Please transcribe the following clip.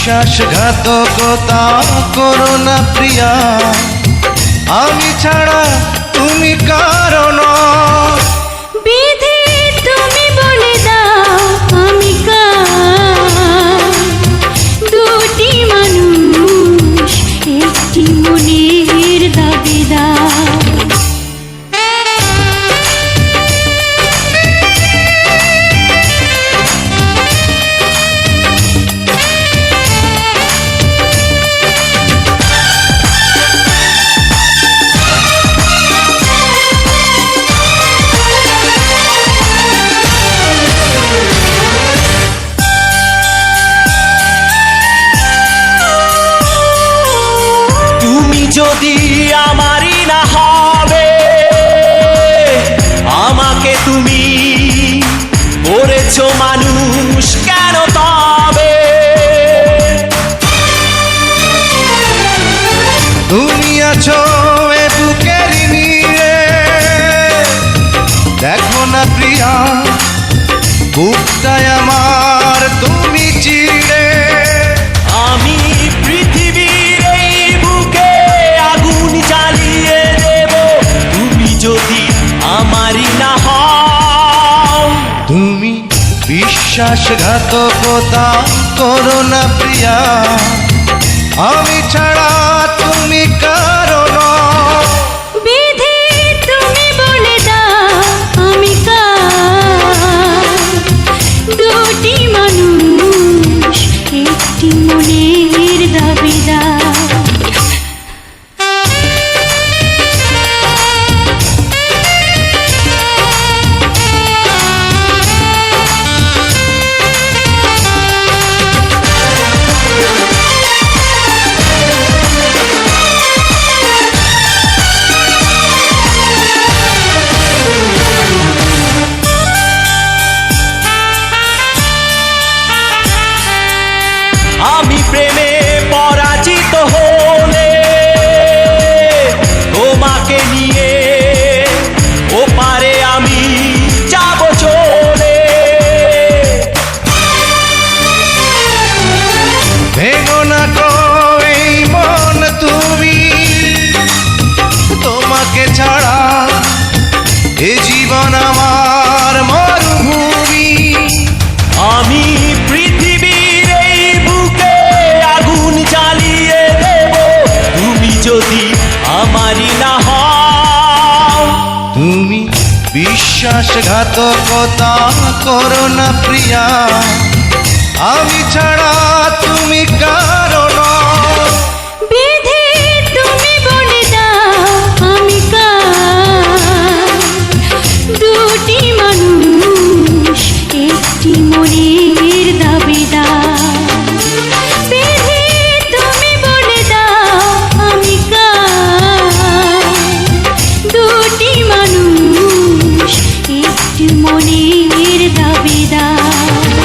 বিশ্বাসঘাতকতা করো না প্রিয়া, আমি ছাড়া তুমি কারণ। বিধি তুমি বলে দাও আমি কার, দুটি মানুষ একটি মনের দাবিদার। যদি আমারই না হবে, আমাকে তুমি করেছো মানুষ কেন তবে? তুমি আছো এ বুকের নিয়ে, দেখো না প্রিয়া বুকটায় আমার তুমি চিড়ে। আমি পৃথিবীর এই বুকে আগুন জ্বালিয়ে দেব, তুমি যদি আমারই না হও। তুমি বিশ্বাসঘাতকতা করো না প্রিয়া, আমি ছাড়া তুমি কারণ। বিধি তুমি বলে দাও আমি কার, দুটি মানুষ একটি মনের দাবিদার। আমি প্রেমে পরাজিত হলে তোমাকে নিয়ে ওপারে আমি যাব চলে। ভেঙো না গো এই মন তুমি, তোমাকে ছাড়া এ জীবন আমার মরুভূমি। আমি পৃথিবীর এই বুকে আগুন জ্বালিয়ে দেব, তুমি যদি আমারই না হও। তুমি বিশ্বাসঘাতকতা করো না প্রিয়া, আমি ছাড়া তুমি কার।